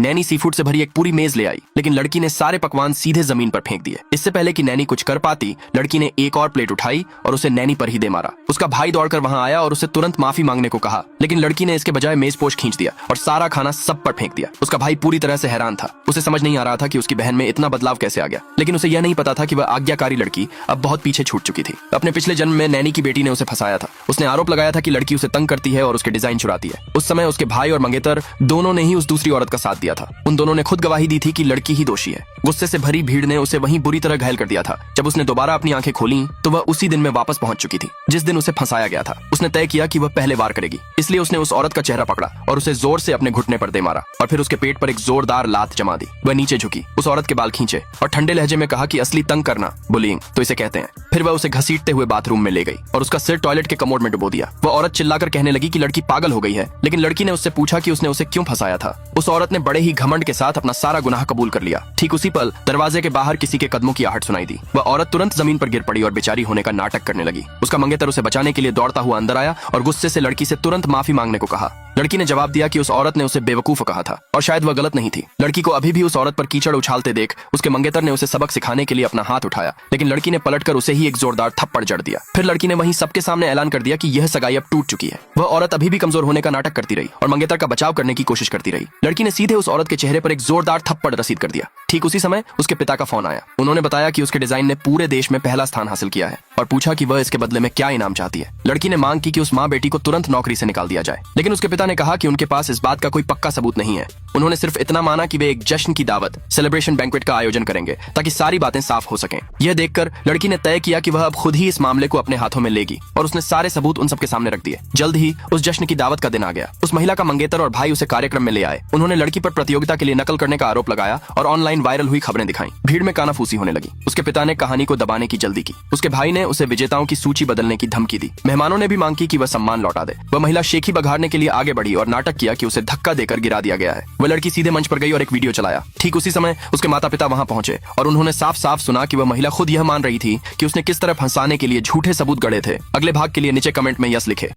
Naini sea food से भरी एक पूरी मेज ले आई, लेकिन लड़की ने सारे पकवान सीधे जमीन पर फेंक दिए। इससे पहले कि नैनी कुछ कर पाती, लड़की ने एक और प्लेट उठाई और उसे नैनी पर ही दे मारा। उसका भाई दौड़कर वहां आया और उसे तुरंत माफी मांगने को कहा, लेकिन लड़की ने इसके बजाय मेज पोश खींच दिया और सारा खाना सब पर फेंक दिया। उसका भाई पूरी तरह से हैरान था। उसे समझ नहीं आ रहा था कि उसकी बहन में इतना बदलाव कैसे आ गया, लेकिन उसे यह नहीं पता था कि वह आज्ञाकारी लड़की अब बहुत पीछे छूट चुकी थी। अपने पिछले जन्म में नैनी की बेटी ने उसे फंसाया था। उसने आरोप लगाया था कि लड़की उसे तंग करती है और उसके डिजाइन चुराती है। उस समय उसके भाई और मंगेतर दोनों ने ही उस दूसरी औरत का साथ दिया था। उन दोनों ने खुद गवाही दी थी कि लड़की ही दोषी है। गुस्से से भरी भीड़ ने उसे वहीं बुरी तरह घायल कर दिया था। जब उसने दोबारा अपनी आंखें खोली तो वह उसी दिन में वापस पहुंच चुकी थी जिस दिन उसे फंसाया गया था। उसने तय किया कि वह पहले वार करेगी, इसलिए उसने उस औरत का चेहरा पकड़ा और उसे जोर से अपने घुटने पर दे मारा और फिर उसके पेट पर एक जोरदार लात जमा दी। वह नीचे झुकी, उस औरत के बाल खींचे और ठंडे लहजे में कहा कि असली तंग करना बुलिंग तो इसे कहते हैं। फिर वह उसे घसीटते हुए बाथरूम में ले गई और उसका सिर टॉयलेट के कमोड में डुबो दिया। वह औरत चिल्लाकर कहने लगी कि लड़की पागल हो गई है, लेकिन लड़की ने उससे पूछा कि उसने उसे क्यों फंसाया था। उस औरत ने बड़े ही घमंड के साथ अपना सारा गुनाह कबूल कर लिया। ठीक उसी पल दरवाजे के बाहर किसी के कदमों की आहट सुनाई दी। वह औरत तुरंत जमीन पर गिर पड़ी और बेचारी होने का नाटक करने लगी। उसका मंगेतर उसे बचाने के लिए दौड़ता हुआ अंदर आया और गुस्से से लड़की से तुरंत माफी मांगने को कहा। लड़की ने जवाब दिया कि उस औरत ने उसे बेवकूफ कहा था और शायद वह गलत नहीं थी। लड़की को अभी भी उस औरत पर कीचड़ उछालते देख उसके मंगेतर ने उसे सबक सिखाने के लिए अपना हाथ उठाया, लेकिन लड़की ने पलटकर उसे ही एक जोरदार थप्पड़ जड़ दिया। फिर लड़की ने वहीं सबके सामने ऐलान कर दिया कि यह सगाई अब टूट चुकी है। वह औरत अभी भी कमजोर होने का नाटक करती रही और मंगेतर का बचाव करने की कोशिश करती रही। लड़की ने सीधे उस औरत के चेहरे पर एक जोरदार थप्पड़ रसीद कर दिया। ठीक उसी समय उसके पिता का फोन आया। उन्होंने बताया कि उसके डिजाइन ने पूरे देश में पहला स्थान हासिल किया है और पूछा कि वह इसके बदले में क्या इनाम चाहती है। लड़की ने मांग की कि उस माँ बेटी को तुरंत नौकरी से निकाल दिया जाए, लेकिन उसके पिता ने कहा कि उनके पास इस बात का कोई पक्का सबूत नहीं है। उन्होंने सिर्फ इतना माना कि वे एक जश्न की दावत सेलिब्रेशन बैंक्वेट का आयोजन करेंगे ताकि सारी बातें साफ हो सकें। यह देखकर लड़की ने तय किया कि वह अब खुद ही इस मामले को अपने हाथों में लेगी और उसने सारे सबूत उन सबके सामने रख दिए। जल्द ही उस जश्न की दावत का दिन आ गया। उस महिला का मंगेतर और भाई उसे कार्यक्रम में ले आए। उन्होंने लड़की पर प्रतियोगिता के लिए नकल करने का आरोप लगाया और ऑनलाइन वायरल हुई खबरें दिखाई। भीड़ में कानाफूसी होने लगी। उसके पिता ने कहानी को दबाने की जल्दी की। उसके भाई ने उसे विजेताओं की सूची बदलने की धमकी दी। मेहमानों ने भी मांग की कि वह सम्मान लौटा दे। वह महिला शेखी बघाड़ने के लिए आगे बढ़ी और नाटक किया कि उसे धक्का देकर गिरा दिया गया है। वह लड़की सीधे मंच पर गई और एक वीडियो चलाया। ठीक उसी समय उसके माता पिता वहां पहुंचे और उन्होंने साफ साफ सुना कि वह महिला खुद यह मान रही थी कि उसने किस तरह फंसाने के लिए झूठे सबूत गढ़े थे। अगले भाग के लिए नीचे कमेंट में यस लिखे।